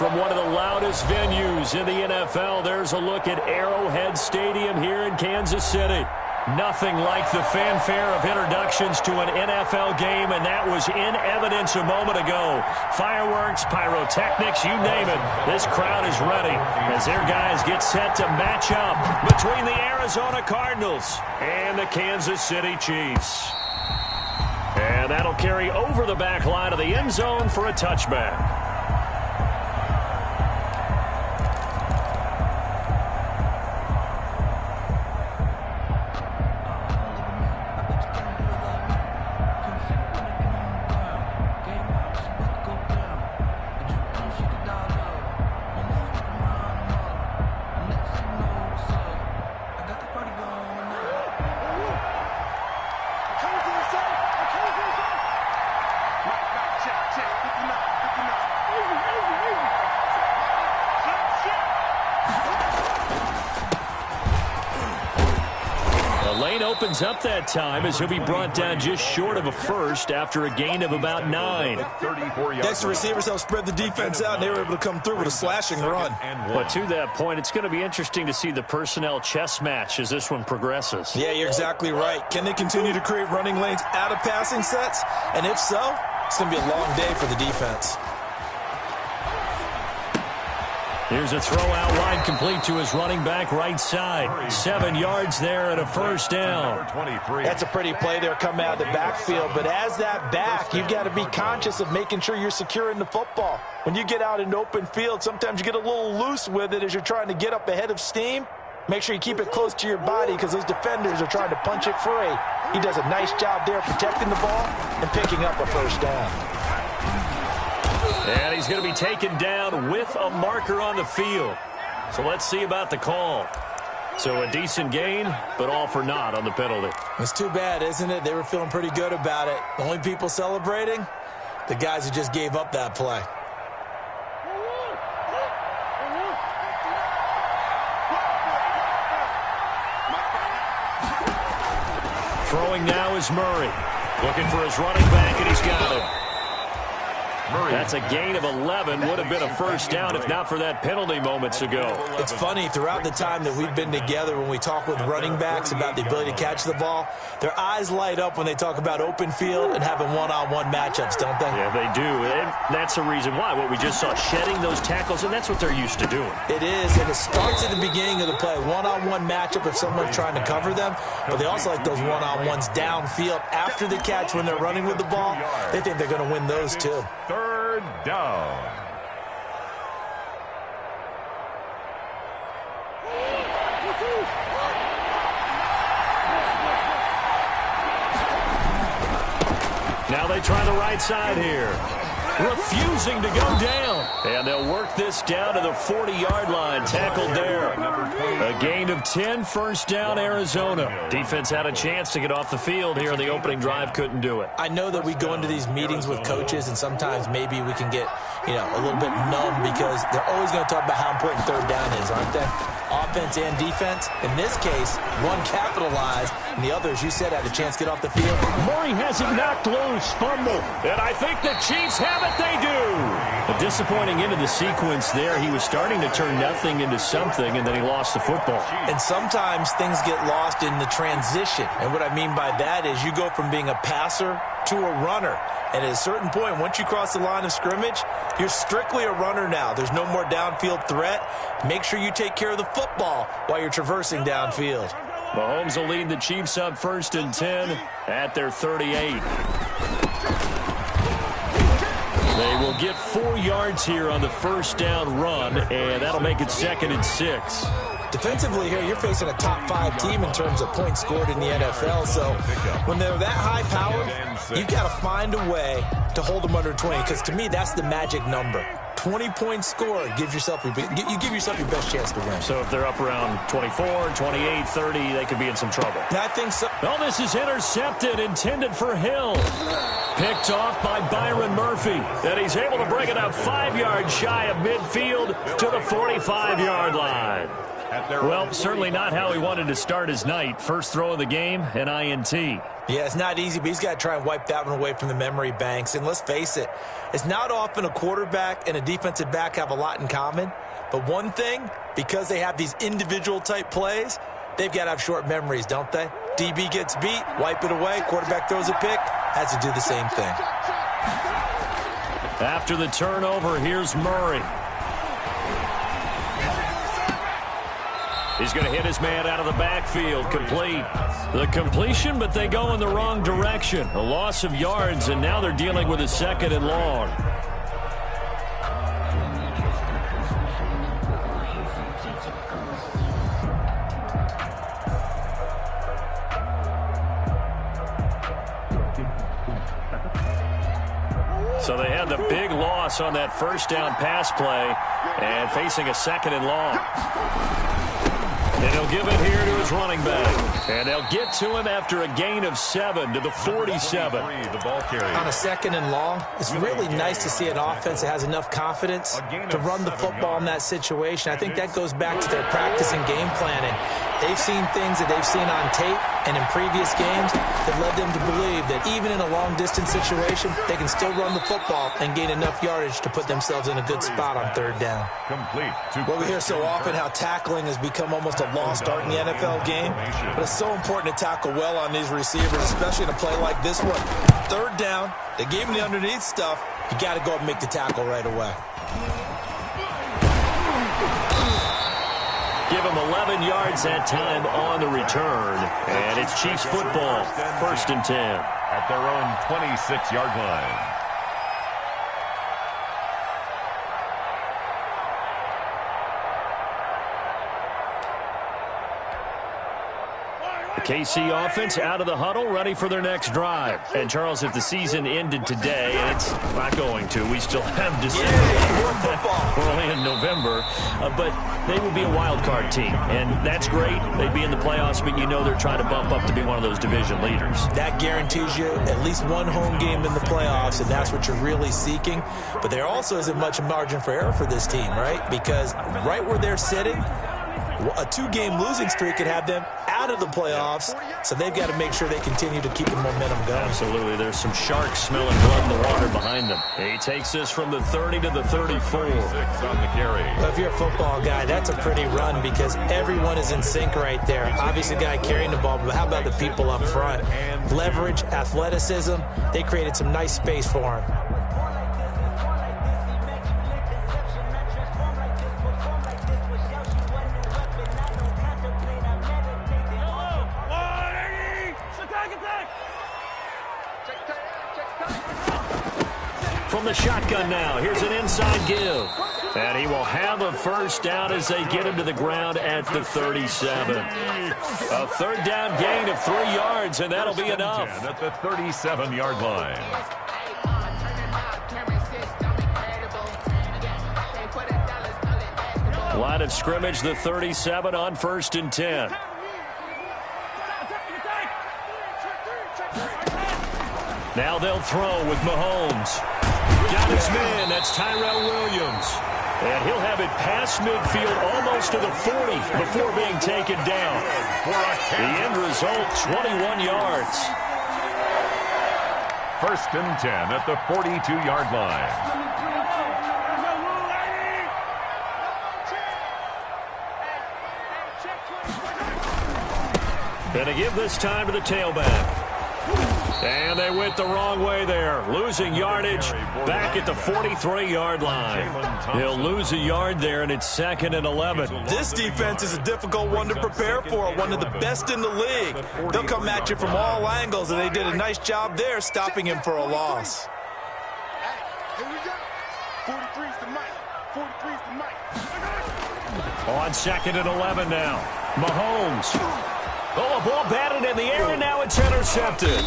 from one of the loudest venues in the NFL. There's a look at Arrowhead Stadium here in Kansas City. Nothing like the fanfare of introductions to an NFL game, and that was in evidence a moment ago. Fireworks, pyrotechnics, you name it. This crowd is ready as their guys get set to match up between the Arizona Cardinals and the Kansas City Chiefs. And that'll carry over the back line of the end zone for a touchback. Opens up that time as he'll be brought down just short of a first after a gain of about 9. Next, receivers help spread the defense out, and they were able to come through with a slashing run. But to that point, it's going to be interesting to see the personnel chess match as this one progresses. Yeah, you're exactly right. Can they continue to create running lanes out of passing sets? And if so, it's going to be a long day for the defense. Here's a throw out wide, complete to his running back right side. 7 yards there and a first down. That's a pretty play there coming out of the backfield. But as that back, you've got to be conscious of making sure you're securing the football. When you get out in open field, sometimes you get a little loose with it as you're trying to get up ahead of steam. Make sure you keep it close to your body because those defenders are trying to punch it free. He does a nice job there protecting the ball and picking up a first down. And he's going to be taken down with a marker on the field. So let's see about the call. So a decent gain, but all for naught on the penalty. It's too bad, isn't it? They were feeling pretty good about it. The only people celebrating, the guys who just gave up that play. Throwing now is Murray. Looking for his running back, and he's got it. That's a gain of 11. Would have been a first down if not for that penalty moments ago. It's funny, throughout the time that we've been together, when we talk with running backs about the ability to catch the ball, their eyes light up when they talk about open field and having one-on-one matchups, don't they? Yeah, they do. And that's the reason why. What we just saw, shedding those tackles, and that's what they're used to doing. It is, and it starts at the beginning of the play. One-on-one matchup if someone's trying to cover them, but they also like those one-on-ones downfield after the catch when they're running with the ball. They think they're going to win those too. Third down. Now they try the right side here. Refusing to go down. And they'll work this down to the 40-yard line. Tackled there. A gain of 10, first down, Arizona. Defense had a chance to get off the field here in the opening drive. Couldn't do it. I know that we go into these meetings with coaches, and sometimes maybe we can get, a little bit numb because they're always going to talk about how important third down is, aren't they? Offense and defense. In this case, one capitalized, and the other, as you said, had a chance to get off the field. Murray has it knocked loose. Fumble. And I think the Chiefs have it. They do. A disappointing end of the sequence there. He was starting to turn nothing into something, and then he lost the football. And sometimes things get lost in the transition. And what I mean by that is you go from being a passer to a runner. And at a certain point, once you cross the line of scrimmage, you're strictly a runner now. There's no more downfield threat. Make sure you take care of the football while you're traversing downfield. Mahomes will lead the Chiefs up 1st and 10 at their 38. They will get 4 yards here on the first down run, and that'll make it 2nd and 6. Defensively here, you're facing a top 5 team in terms of points scored in the NFL. So when they're that high-powered, you've got to find a way to hold them under 20, because to me, that's the magic number. 20 points scored, you give yourself your best chance to win. So if they're up around 24, 28, 30, they could be in some trouble. I think so. Oh, this is intercepted, intended for Hill. Picked off by Byron Murphy. And he's able to bring it up 5 yards shy of midfield to the 45-yard line. Well, certainly not how he wanted to start his night. First throw of the game, an INT. Yeah, it's not easy, but he's got to try and wipe that one away from the memory banks. And let's face it, it's not often a quarterback and a defensive back have a lot in common. But one thing, because they have these individual type plays, they've got to have short memories, don't they? DB gets beat, wipe it away, quarterback throws a pick, has to do the same thing. After the turnover, here's Murray. He's going to hit his man out of the backfield, complete. The completion, but they go in the wrong direction. A loss of yards, and now they're dealing with a 2nd and long. So they had the big loss on that first down pass play and facing a 2nd and long. And he'll give it here to his running back. And they'll get to him after a gain of 7 to the 47. On a 2nd and long, it's really nice to see an offense that has enough confidence to run the football in that situation. I think that goes back to their practice and game planning. They've seen things that they've seen on tape and in previous games that led them to believe that even in a long-distance situation, they can still run the football and gain enough yardage to put themselves in a good spot on 3rd down. Well, we hear so often how tackling has become almost a lost art in the NFL game, but it's so important to tackle well on these receivers, especially in a play like this one. 3rd down, they gave him the underneath stuff. You got to go and make the tackle right away. Give him 11 yards that time on the return. And it's Chiefs football, 1st and 10. At their own 26-yard line. The KC offense out of the huddle, ready for their next drive. And, Charles, if the season ended today, and it's not going to, we still have December. We're only in November. But they would be a wild card team, and that's great. They'd be in the playoffs, but you know they're trying to bump up to be one of those division leaders. That guarantees you at least one home game in the playoffs, and that's what you're really seeking. But there also isn't much margin for error for this team, right? Because right where they're sitting, a 2-game losing streak could have them out of the playoffs, so they've got to make sure they continue to keep the momentum going. Absolutely. There's some sharks smelling blood in the water behind them. He takes this from the 30 to the 34. On the carry. Well, if you're a football guy, that's a pretty run because everyone is in sync right there. Obviously, the guy carrying the ball, but how about the people up front? Leverage, athleticism, they created some nice space for him. From the shotgun now, here's an inside give. And he will have a 1st down as they get him to the ground at the 37. A 3rd down gain of 3 yards, and that'll be enough. At the 37-yard line. Line of scrimmage, the 37 on 1st and 10. Now they'll throw with Mahomes. Got his man, that's Tyrell Williams. And he'll have it past midfield almost to the 40 before being taken down. The end result, 21 yards. 1st and 10 at the 42-yard line. And to give this time to the tailback. And they went the wrong way there. Losing yardage back at the 43-yard line. He'll lose a yard there, and it's 2nd and 11. This defense is a difficult one to prepare for, one of the best in the league. They'll come at you from all angles, and they did a nice job there stopping him for a loss. Here we go. 43's the mic. 43's the mic. On 2nd and 11 now. Mahomes. Oh, a ball batted in the air, and now it's intercepted.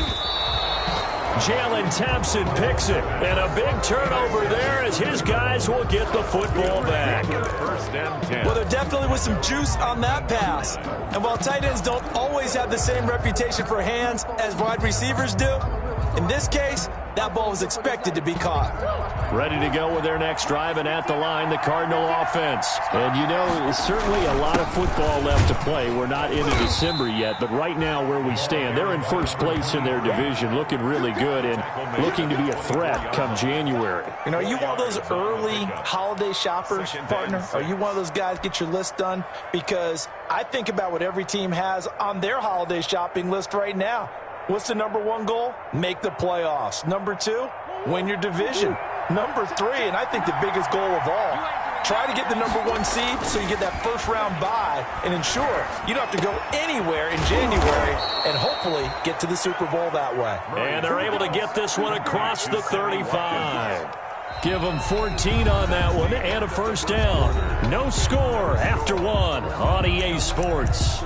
Jalen Thompson picks it, and a big turnover there as his guys will get the football back. 1st and 10. Well, there definitely was some juice on that pass. And while tight ends don't always have the same reputation for hands as wide receivers do, in this case, That ball was expected to be caught. Ready to go with their next drive, and at the line, the Cardinal offense. And, you know, there's certainly a lot of football left to play. We're not into December yet, but right now where we stand, they're in first place in their division, looking really good and looking to be a threat come January. You know, are you one of those early holiday shoppers, partner? Are you one of those guys get your list done? Because I think about what every team has on their holiday shopping list right now. What's the number one goal? Make the playoffs. Number two, win your division. Number three, and I think the biggest goal of all, try to get the number one seed so you get that first round bye and ensure you don't have to go anywhere in January and hopefully get to the Super Bowl that way. And they're able to get this one across the 35. Give them 14 on that one and a first down. No score after one on EA Sports.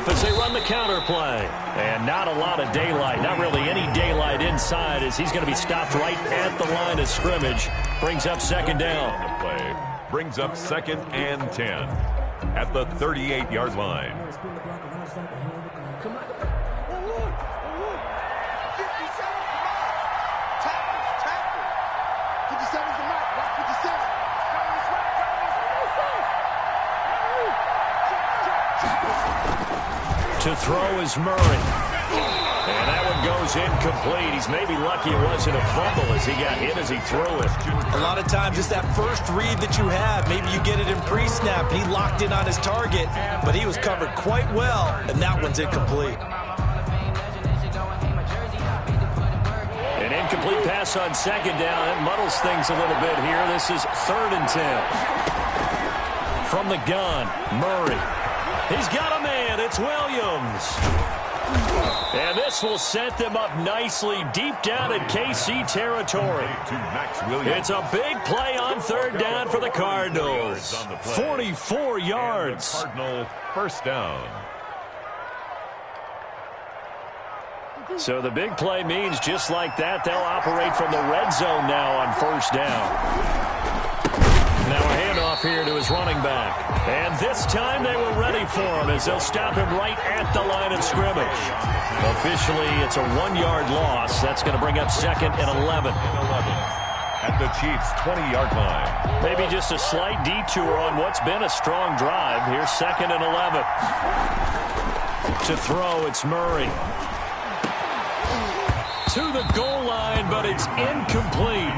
As they run the counter play. And not a lot of daylight, not really any daylight inside as he's going to be stopped right at the line of scrimmage. Brings up second down. The play brings up 2nd and 10 at the 38-yard line. To throw is Murray. And that one goes incomplete. He's maybe lucky it wasn't a fumble as he got hit as he threw it. A lot of times it's that first read that you have. Maybe you get it in pre-snap and he locked in on his target, but he was covered quite well, and that one's incomplete. An incomplete pass on second down. It muddles things a little bit here. This is 3rd and 10. From the gun, Murray. He's got a man. It's Williams. And this will set them up nicely deep down in KC territory. It's a big play on 3rd down for the Cardinals. 44 yards. Cardinal first down. So the big play means just like that, they'll operate from the red zone now on 1st down. Now a handoff here to his running back. And this time they were ready for him as they'll stop him right at the line of scrimmage. Officially, it's a 1-yard loss. That's going to bring up 2nd and 11. At the Chiefs' 20-yard line. Maybe just a slight detour on what's been a strong drive. Here's 2nd and 11. To throw, it's Murray. To the goal line, but it's incomplete.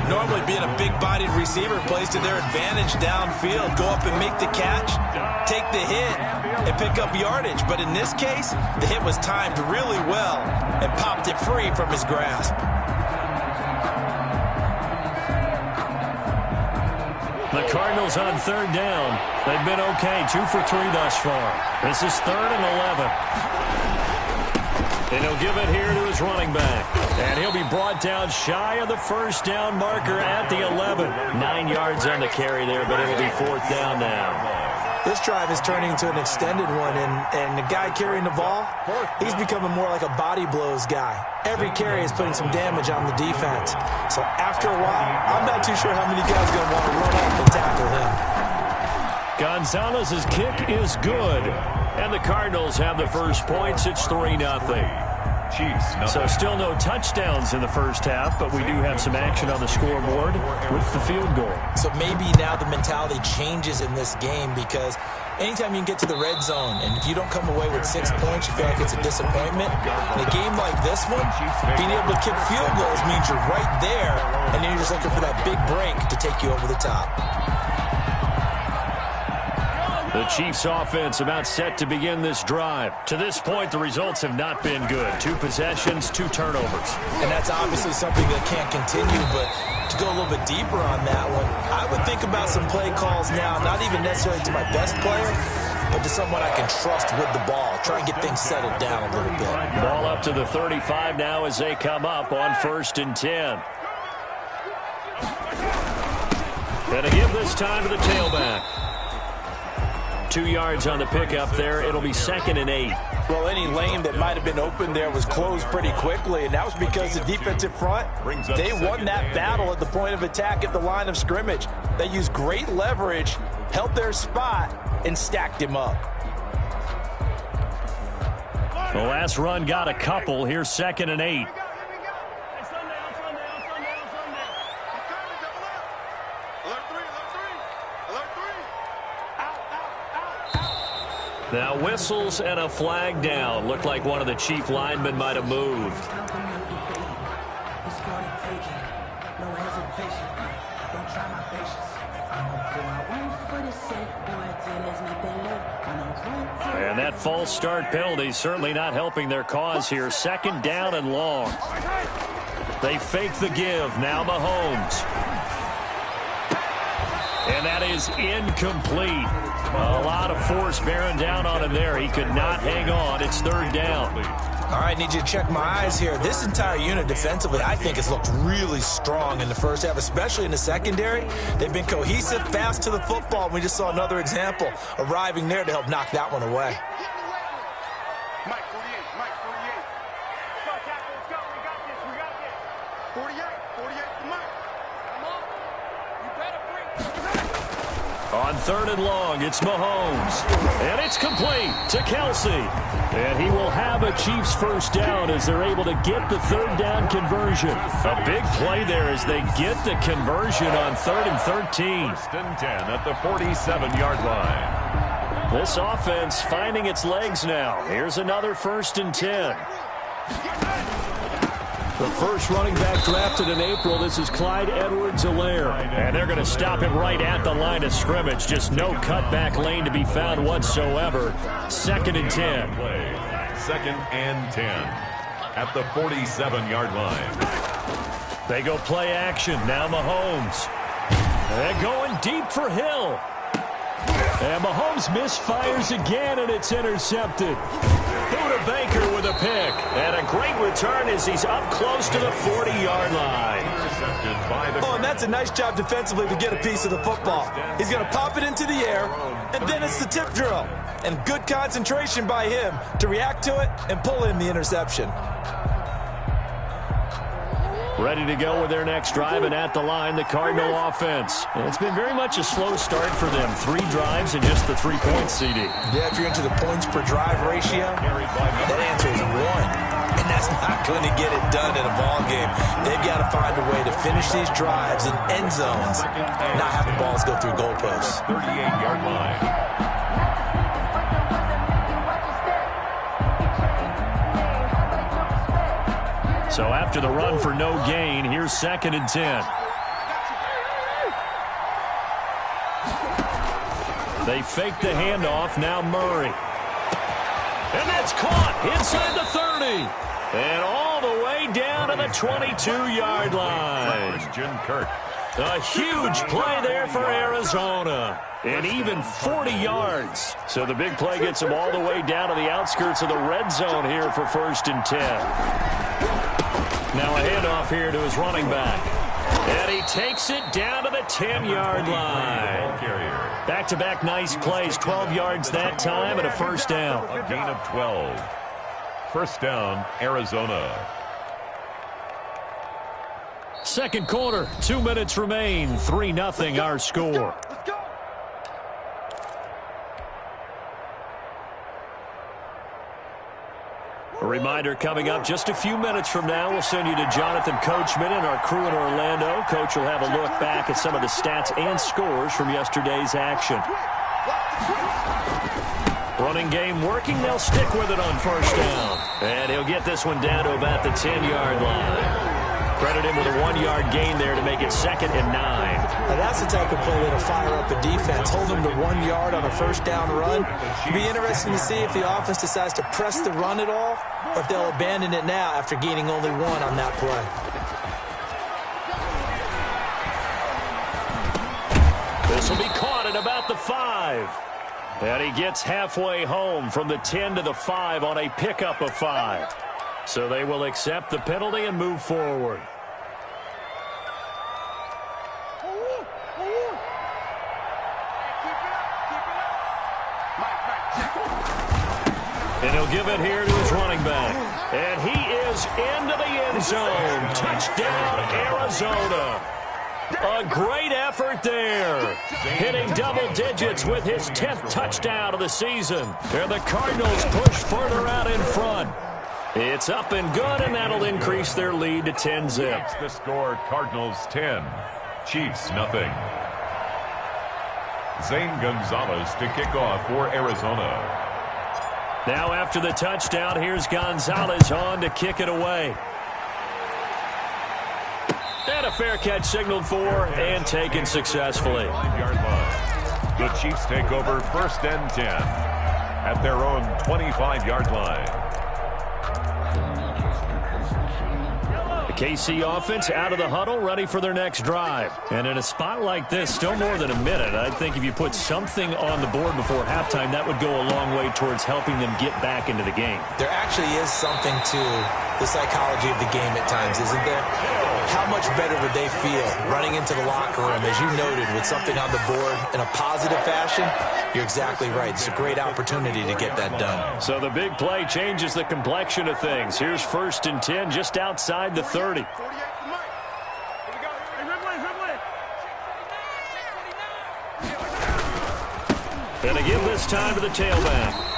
Normally being a big-bodied receiver plays to their advantage downfield. Go up and make the catch, take the hit, and pick up yardage. But in this case, the hit was timed really well and popped it free from his grasp. The Cardinals on 3rd down. They've been okay, 2 for 3 thus far. This is 3rd and 11. And he'll give it here to his running back. And he'll be brought down shy of the first down marker at the 11. 9 yards on the carry there, but it'll be 4th down now. This drive is turning into an extended one, and the guy carrying the ball, he's becoming more like a body blows guy. Every carry is putting some damage on the defense. So after a while, I'm not too sure how many guys are going to want to run up and tackle him. Gonzalez's kick is good. And the Cardinals have the first points. It's 3-0. Chiefs. So still no touchdowns in the first half, but we do have some action on the scoreboard with the field goal. So maybe now the mentality changes in this game because anytime you can get to the red zone and if you don't come away with 6 points, you feel like it's a disappointment. In a game like this one, being able to kick field goals means you're right there, and then you're just looking for that big break to take you over the top. The Chiefs offense about set to begin this drive. To this point, the results have not been good. 2 possessions, 2 turnovers. And that's obviously something that can't continue, but to go a little bit deeper on that one, I would think about some play calls now, not even necessarily to my best player, but to someone I can trust with the ball. Try and get things settled down a little bit. Ball up to the 35 now as they come up on 1st and 10. And to give this time to the tailback. 2 yards on the pickup there. It'll be 2nd and 8. Well, any lane that might have been open there was closed pretty quickly, and that was because the defensive front, they won that battle at the point of attack at the line of scrimmage. They used great leverage, held their spot, and stacked him up. The last run got a couple. Here's 2nd and 8. Now whistles and a flag down. Looked like one of the chief linemen might have moved. And that false start penalty certainly not helping their cause here. 2nd down and long. They fake the give. Now Mahomes. And that is incomplete. A lot of force bearing down on him there. He could not hang on. It's 3rd down. All right, need you to check my eyes here. This entire unit defensively, I think, has looked really strong in the first half, especially in the secondary. They've been cohesive, fast to the football. We just saw another example arriving there to help knock that one away. Mike 48, Mike 48. Let's go. We got this. 48 to Mike. Come on. You better bring. On 3rd and long, it's Mahomes. And it's complete to Kelsey. And he will have a Chiefs first down as they're able to get the 3rd down conversion. A big play there as they get the conversion on 3rd and 13. 1st and 10 at the 47-yard line. This offense finding its legs now. Here's another 1st and 10. The first running back drafted in April. This is Clyde Edwards-Helaire. And they're going to stop him right at the line of scrimmage. Just no cutback lane to be found whatsoever. 2nd and 10. 2nd and 10 at the 47-yard line. They go play action. Now Mahomes. They're going deep for Hill. And Mahomes misfires again, and it's intercepted. Buda Baker with a pick. And a great return as he's up close to the 40-yard line. Oh, and that's a nice job defensively to get a piece of the football. He's going to pop it into the air, and then it's the tip drill. And good concentration by him to react to it and pull in the interception. Ready to go with their next drive, and at the line, the Cardinal offense. And it's been very much a slow start for them. 3 drives and just the 3 points, CD. Yeah, if you're into the points per drive ratio, that answer is 1. And that's not going to get it done in a ball game. They've got to find a way to finish these drives in end zones, not have the balls go through goalposts. 38-yard line. So after the run for no gain, here's 2nd and 10. They fake the handoff. Now Murray. And that's caught inside the 30. And all the way down to the 22-yard line. Christian Kirk. A huge play there for Arizona. And even 40 yards. So the big play gets them all the way down to the outskirts of the red zone here for 1st and 10. Now a handoff here to his running back. And he takes it down to the 10-yard line. Back-to-back nice plays. 12 yards that time and a 1st down. A gain of 12. 1st down, Arizona. 2nd quarter, 2 minutes remain. 3-0 our score. A reminder coming up just a few minutes from now, we'll send you to Jonathan Coachman and our crew in Orlando. Coach will have a look back at some of the stats and scores from yesterday's action. Running game working. They'll stick with it on 1st down. And he'll get this one down to about the 10-yard line. Credit him with a 1-yard gain there to make it 2nd and 9. Now that's the type of play that'll fire up a defense. Hold them to 1 yard on a 1st down run. It'll be interesting to see if the offense decides to press the run at all, or if they'll abandon it now after gaining only 1 on that play. This will be caught at about the 5. And he gets halfway home from the 10 to the 5 on a pickup of 5. So they will accept the penalty and move forward. He'll give it here to his running back. And he is into the end zone. Touchdown, Arizona. A great effort there. Hitting double digits with his 10th touchdown of the season. And the Cardinals push further out in front. It's up and good, and that'll increase their lead to 10-zip. The score, Cardinals 10, Chiefs nothing. Zane Gonzalez to kick off for Arizona. Now after the touchdown, here's Gonzalez on to kick it away. And a fair catch signaled for and taken successfully. 5-yard line. The Chiefs take over 1st and 10 at their own 25-yard line. KC offense out of the huddle, ready for their next drive. And in a spot like this, still more than a minute, I think if you put something on the board before halftime, that would go a long way towards helping them get back into the game. There actually is something to the psychology of the game at times, isn't there? How much better would they feel running into the locker room, as you noted, with something on the board in a positive fashion? You're exactly right. It's a great opportunity to get that done. So the big play changes the complexion of things. Here's 1st and 10 just outside the 30. 48 to Mike. Here we go. Hey, Ridley. And to give this time to the tailback.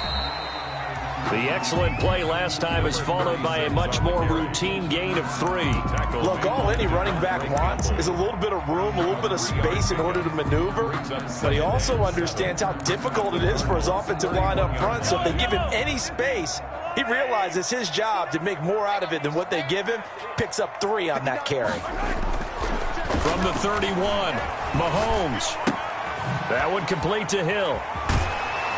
The excellent play last time is followed by a much more routine gain of 3. Look, all any running back wants is a little bit of room, a little bit of space in order to maneuver. But he also understands how difficult it is for his offensive line up front. So if they give him any space, he realizes his job to make more out of it than what they give him. Picks up 3 on that carry. From the 31, Mahomes. That one complete to Hill.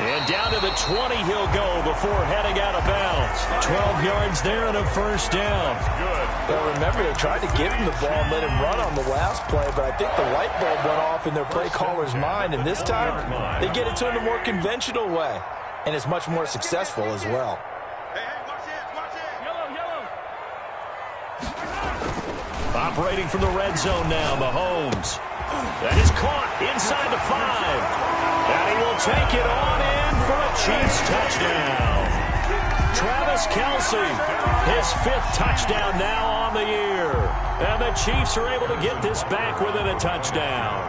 And down to the 20 he'll go before heading out of bounds. 12 yards there and a 1st down. Good. Well, remember, they tried to give him the ball and let him run on the last play, but I think the light bulb went off in their play caller's mind, and this time they get it to him a more conventional way, and it's much more successful as well. Hey, watch this, watch this. Yellow. Operating from the red zone now, Mahomes. That is caught inside the 5. And he will take it on in for a Chiefs touchdown. Travis Kelce, his 5th touchdown now on the year. And the Chiefs are able to get this back within a touchdown.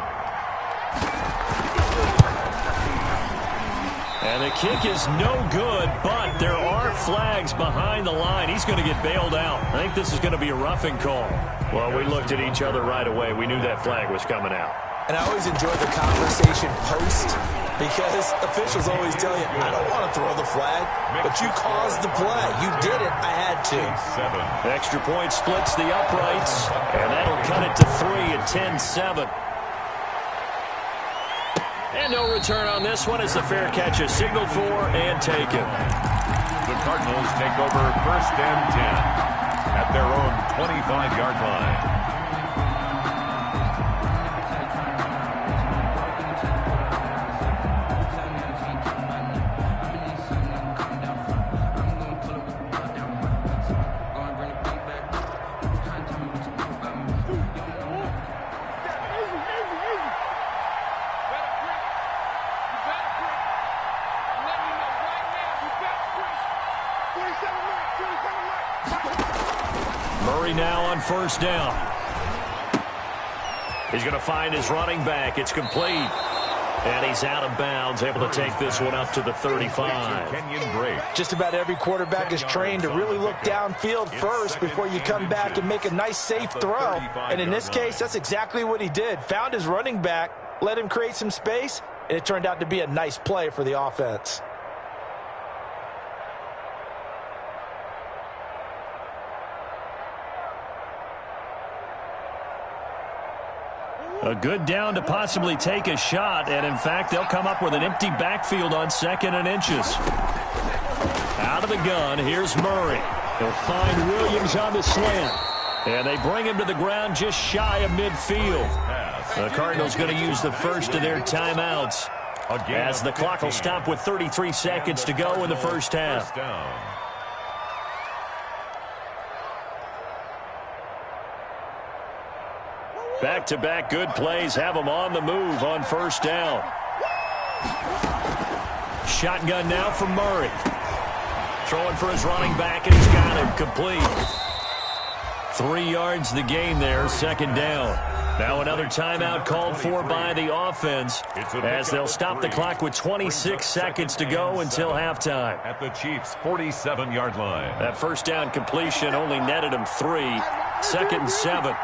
And the kick is no good, but there are flags behind the line. He's going to get bailed out. I think this is going to be a roughing call. Well, we looked at each other right away. We knew that flag was coming out. And I always enjoy the conversation post, because officials always tell you, I don't want to throw the flag, but you caused the play. You did it. I had to. 7. Extra point splits the uprights, and that'll cut it to 3 at 10-7. And no return on this one as the fair catch is signaled for and taken. The Cardinals take over 1st and 10 at their own 25-yard line. Murray now on 1st down. He's going to find his running back. It's complete. And he's out of bounds, able to take this one up to the 35. Just about every quarterback is trained to really look downfield first before you come back and make a nice, safe throw. And in this case, that's exactly what he did. Found his running back, let him create some space, and it turned out to be a nice play for the offense. A good down to possibly take a shot, and in fact, they'll come up with an empty backfield on 2nd and inches. Out of the gun, here's Murray. He'll find Williams on the slant, and they bring him to the ground just shy of midfield. The Cardinals going to use the first of their timeouts as the clock will stop with 33 seconds to go in the first half. Back-to-back good plays have them on the move on 1st down. Shotgun now from Murray. throwing for his running back, and he's got him complete. 3 yards the gain there, second down. Now another timeout called for by the offense as they'll stop the clock with 26 seconds to go until halftime. At the Chiefs' 47-yard line. That first down completion only netted him 3. 2nd and 7.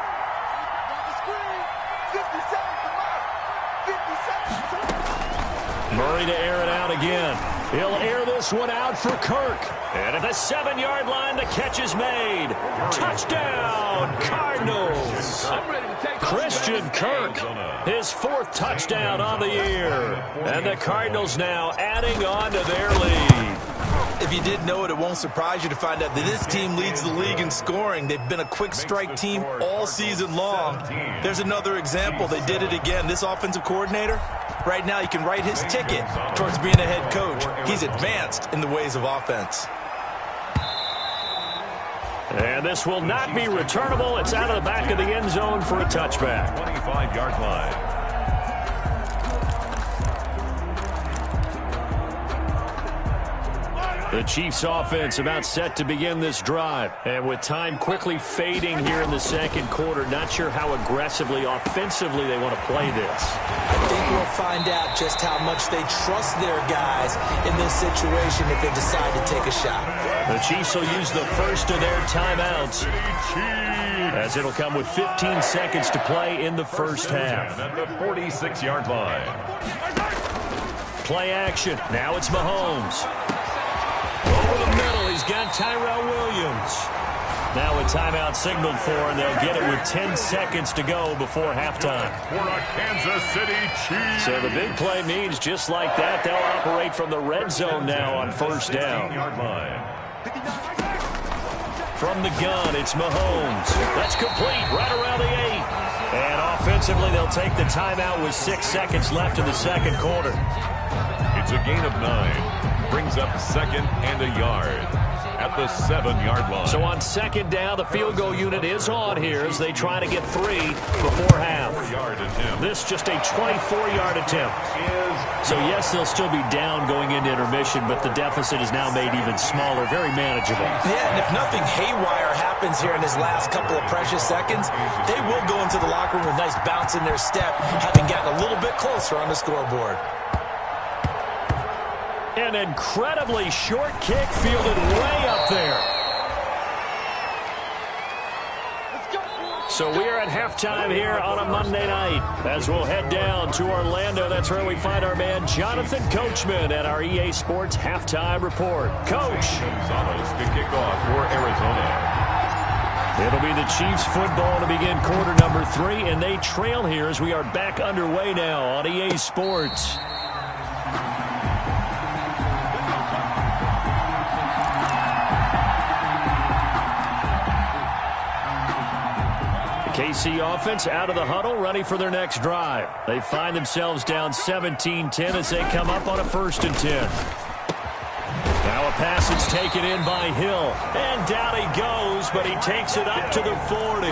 Murray to air it out again. He'll air this one out for Kirk. And at the 7-yard line, the catch is made. Touchdown, Cardinals. Christian Kirk, his 4th touchdown on the year. And the Cardinals now adding on to their lead. If you didn't know it, it won't surprise you to find out that this team leads the league in scoring. They've been a quick strike team all season long. There's another example. They did it again. This offensive coordinator, right now, he can write his ticket towards being a head coach. He's advanced in the ways of offense. And this will not be returnable. It's out of the back of the end zone for a touchback. 25-yard line. The Chiefs offense about set to begin this drive. And with time quickly fading here in the second quarter, not sure how aggressively, offensively they want to play this. I think we'll find out just how much they trust their guys in this situation if they decide to take a shot. The Chiefs will use the first of their timeouts, as it'll come with 15 seconds to play in the first half. At the 46-yard line. Play action. Now it's Mahomes. Over the middle, he's got Tyrell Williams. Now a timeout signaled for, and they'll get it with 10 seconds to go before halftime. For a Kansas City Chiefs. So the big play means just like that, they'll operate from the red zone now on first down. From the gun, it's Mahomes. That's complete right around the 8. And offensively, they'll take the timeout with 6 seconds left in the second quarter. It's a gain of 9. Brings up 2nd and a yard at the 7-yard line. So on second down, the field goal unit is on here as they try to get 3 before half. This just a 24-yard attempt. So yes, they'll still be down going into intermission, but the deficit is now made even smaller, very manageable. Yeah, and if nothing haywire happens here in his last couple of precious seconds, they will go into the locker room with a nice bounce in their step, having gotten a little bit closer on the scoreboard. An incredibly short kick fielded way up there. So we are at halftime here on a Monday night as we'll head down to Orlando. That's where we find our man Jonathan Coachman at our EA Sports Halftime Report. Coach. Gonzalez to kick off for Arizona. It'll be the Chiefs football to begin quarter number 3, and they trail here as we are back underway now on EA Sports. KC offense out of the huddle, ready for their next drive. They find themselves down 17-10 as they come up on a 1st and 10. Now a pass is taken in by Hill. And down he goes, but he takes it up to the 40.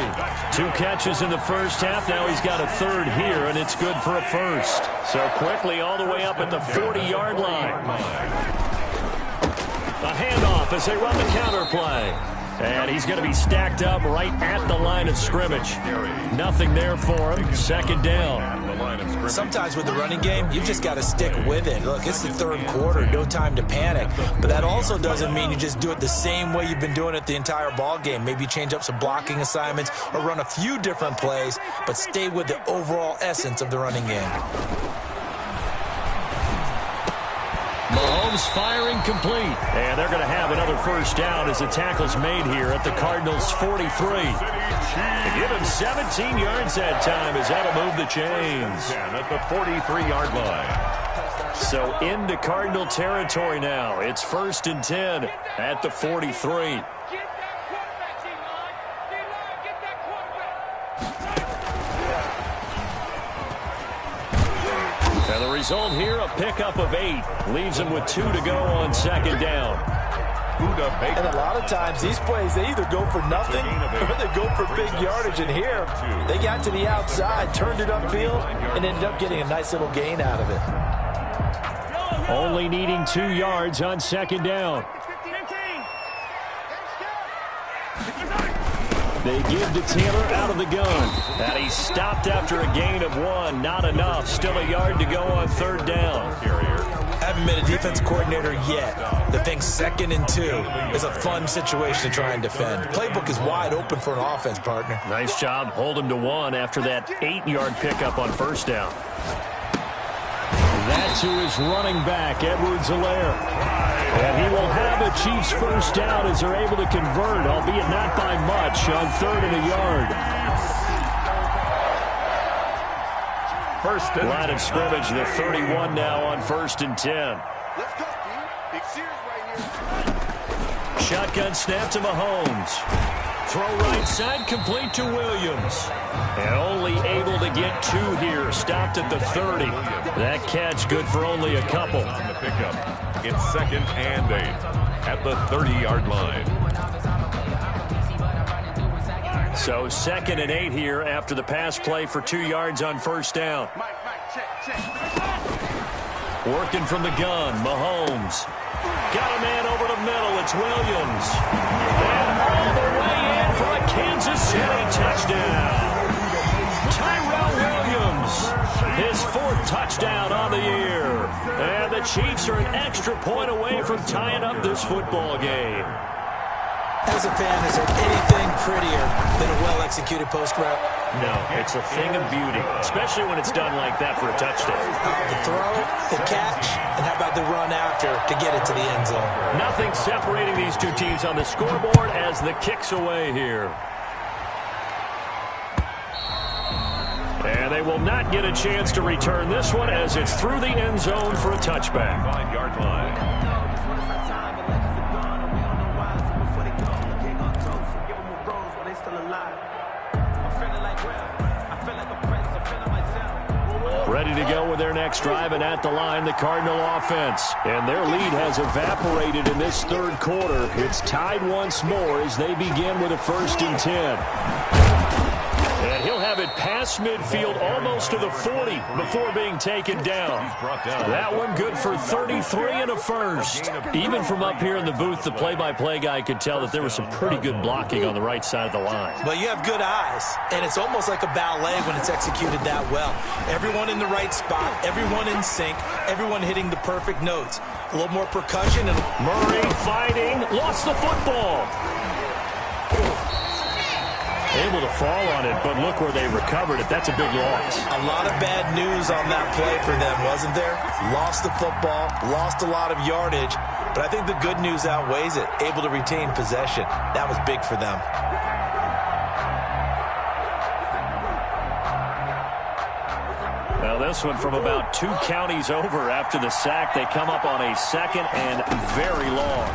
2 catches in the first half. Now he's got a 3rd here, and it's good for a 1st. So quickly all the way up at the 40-yard line. A handoff as they run the counter play. And he's going to be stacked up right at the line of scrimmage. Nothing there for him. 2nd down. Sometimes with the running game, you've just got to stick with it. Look, it's the 3rd quarter. No time to panic. But that also doesn't mean you just do it the same way you've been doing it the entire ball game. Maybe change up some blocking assignments or run a few different plays, but stay with the overall essence of the running game. Mahomes firing complete. And they're going to have another 1st down as the tackle's made here at the Cardinals' 43. To give him 17 yards that time as that'll move the chains. At the 43-yard line. So into Cardinal territory now. It's 1st and 10 at the 43. And the result here, a pickup of 8. Leaves them with 2 to go on 2nd down. And a lot of times, these plays, they either go for nothing or they go for big yardage. And here, they got to the outside, turned it upfield, and ended up getting a nice little gain out of it. Only needing 2 yards on 2nd down. They give to Taylor out of the gun. And he stopped after a gain of 1. Not enough. Still a yard to go on third down. Haven't been a defense coordinator yet that thinks 2nd and 2 is a fun situation to try and defend. Playbook is wide open for an offense, partner. Nice job. Hold him to 1 after that 8-yard pickup on first down. That's who is running back, Edwards-Helaire. And he will have a Chiefs first down as they're able to convert, albeit not by much, on 3rd and a yard. First and line of scrimmage, the 31 now on 1st and 10. Let's go, team. Big series right here. Shotgun snap to Mahomes. Throw right side, complete to Williams. And only able to get 2 here. Stopped at the 30. That catch good for only a couple. on the pickup. It's 2nd and 8 at the 30-yard line. So 2nd and 8 here after the pass play for 2 yards on first down. Mike, check. Working from the gun, Mahomes. Got a man over the middle. It's Williams. And all the way in for a Kansas City touchdown. Tyrell Williams, his 4th touchdown on the year. And the Chiefs are an extra point away from tying up this football game. As a fan, is there anything prettier than a well-executed post route? No, it's a thing of beauty, especially when it's done like that for a touchdown. The throw, the catch, and how about the run after to get it to the end zone? Nothing separating these two teams on the scoreboard as the kick's away here. And they will not get a chance to return this one as it's through the end zone for a touchback. 5-yard line. Ready to go with their next drive, and at the line, the Cardinal offense. And their lead has evaporated in this 3rd quarter. It's tied once more as they begin with a 1st and 10. And he'll have it past midfield almost to the 40 before being taken down. That one good for 33 and a first. Even from up here in the booth, the play-by-play guy could tell that there was some pretty good blocking on the right side of the line. Well, you have good eyes, and it's almost like a ballet when it's executed that well. Everyone in the right spot, everyone in sync, everyone hitting the perfect notes. A little more percussion. And Murray fighting, lost the football. Able to fall on it, but look where they recovered it. That's a big loss. A lot of bad news on that play for them, wasn't there? Lost the football, lost a lot of yardage, but I think the good news outweighs it. Able to retain possession. That was big for them. Well, this one from about 2 counties over after the sack. They come up on a 2nd and very long.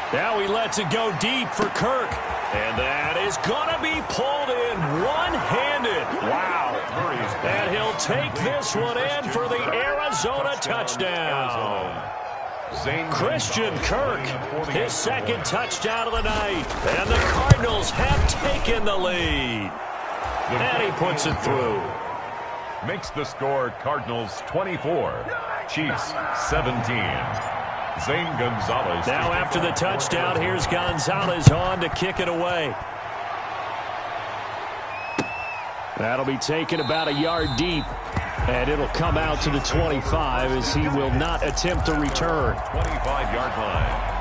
Now he lets it go deep for Kirk. And that is going to be pulled in one-handed. Wow. And he'll take this one in for the Arizona touchdown. Christian Kirk, his 2nd touchdown of the night. And the Cardinals have taken the lead. And he puts it through. Makes the score Cardinals 24, Chiefs 17. Zane Gonzalez. Now after the touchdown, here's Gonzalez on to kick it away. That'll be taken about a yard deep, and it'll come out to the 25 as he will not attempt to return. 25-yard line.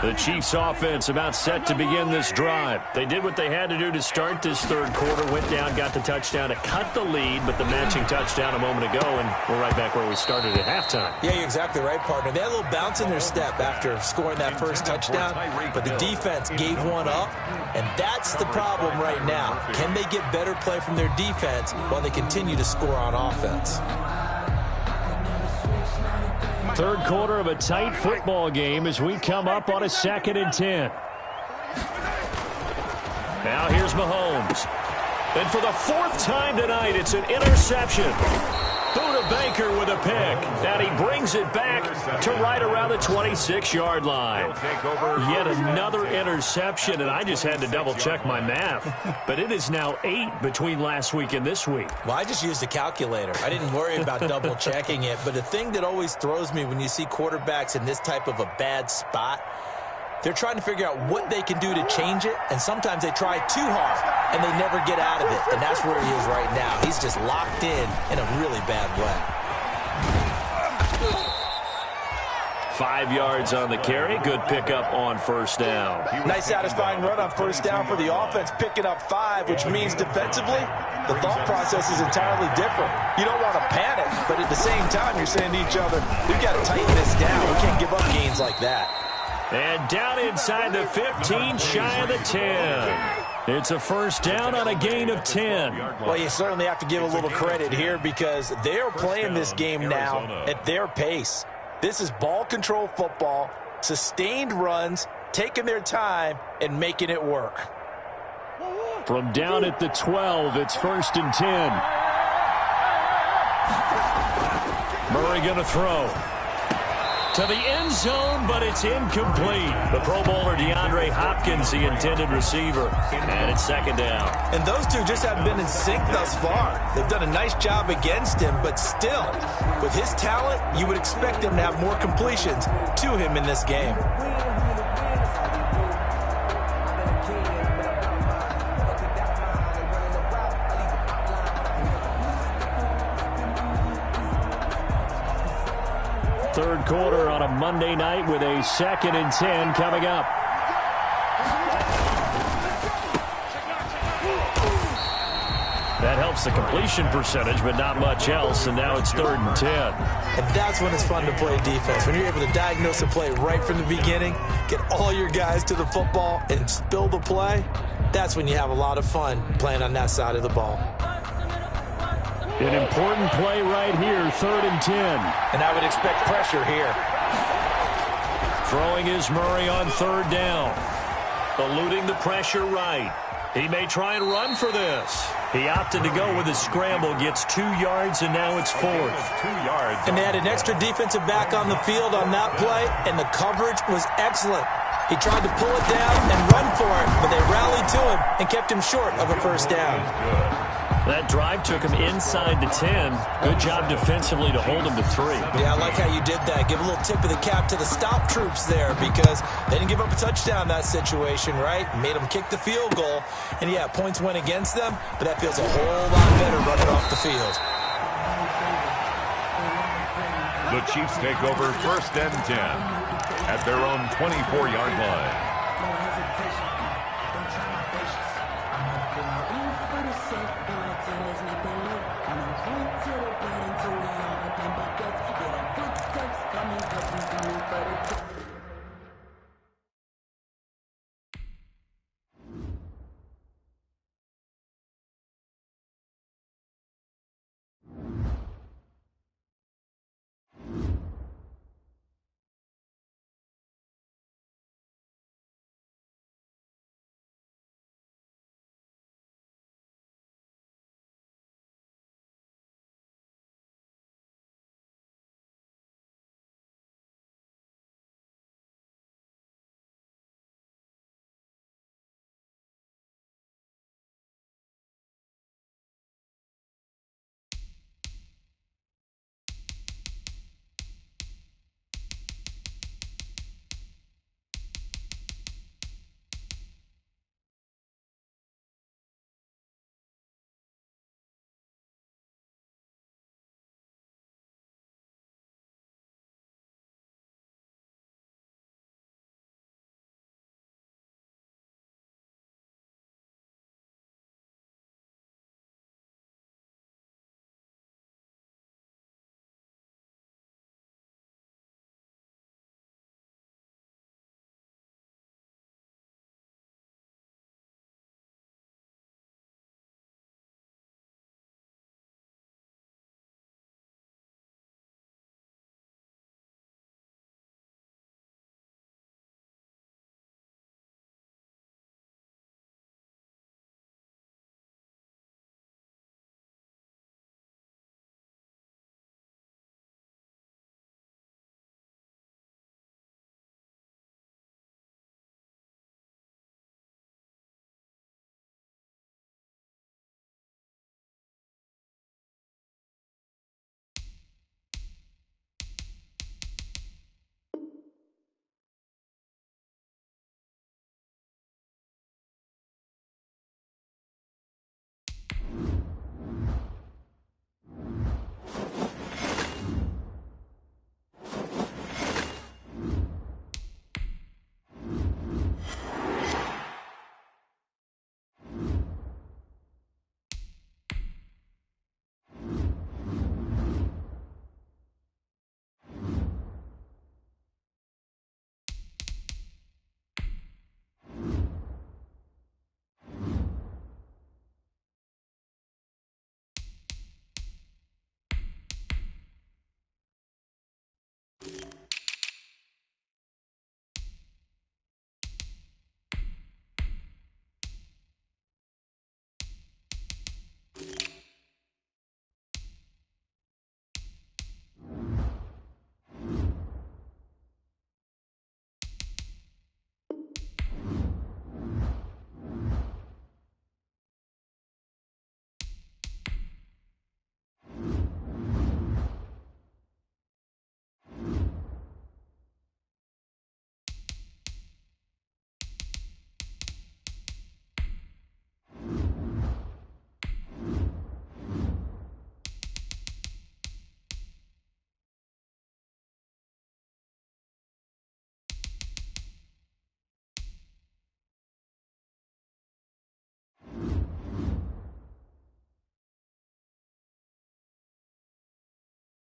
The Chiefs offense about set to begin this drive. They did what they had to do to start this 3rd quarter, went down, got the touchdown to cut the lead, but the matching touchdown a moment ago, and we're right back where we started at halftime. Yeah, you're exactly right, partner. They had a little bounce in their step after scoring that first touchdown, but the defense gave one up, and that's the problem right now. Can they get better play from their defense while they continue to score on offense? 3rd quarter of a tight football game as we come up on a 2nd and 10. Now here's Mahomes. And for the 4th time tonight, it's an interception. Who'd have Baker with a pick, and he brings it back to right around the 26-yard line. Yet another interception, and I just had to double-check my math. But it is now 8 between last week and this week. Well, I just used a calculator. I didn't worry about double-checking it. But the thing that always throws me when you see quarterbacks in this type of a bad spot, they're trying to figure out what they can do to change it, and sometimes they try too hard, and they never get out of it. And that's where he is right now. He's just locked in a really bad way. 5 yards on the carry. Good pickup on first down. Nice satisfying run on first down for the offense, picking up 5, which means defensively, the thought process is entirely different. You don't want to panic, but at the same time, you're saying to each other, we've got to tighten this down. We can't give up gains like that. And down inside the 15, shy of the 10. It's a first down on a gain of 10. Well, you certainly have to give a little credit here because they're playing this game now at their pace. This is ball control football, sustained runs, taking their time, and making it work. From down at the 12, it's first and 10. Murray going to throw. To the end zone, but it's incomplete. The Pro Bowler DeAndre Hopkins, the intended receiver, and it's second down. And those two just haven't been in sync thus far. They've done a nice job against him, but still, with his talent, you would expect him to have more completions to him in this game. Third quarter on a Monday night with a 2nd and 10 coming up. That helps the completion percentage, but not much else, and now it's 3rd and 10. And that's when it's fun to play defense. When you're able to diagnose a play right from the beginning, get all your guys to the football, and spill the play, that's when you have a lot of fun playing on that side of the ball. An important play right here, 3rd and 10. And I would expect pressure here. Throwing is Murray on 3rd down. Eluding the pressure right. He may try and run for this. He opted to go with his scramble, gets 2 yards, and now it's 4th. 2 yards. And they had an extra defensive back on the field on that play, and the coverage was excellent. He tried to pull it down and run for it, but they rallied to him and kept him short of a first down. That drive took him inside the 10. Good job defensively to hold him to 3. Yeah, I like how you did that. Give a little tip of the cap to the stop troops there because they didn't give up a touchdown in that situation, right? Made them kick the field goal. And, yeah, points went against them, but that feels a whole lot better running off the field. The Chiefs take over 1st and 10 at their own 24-yard line.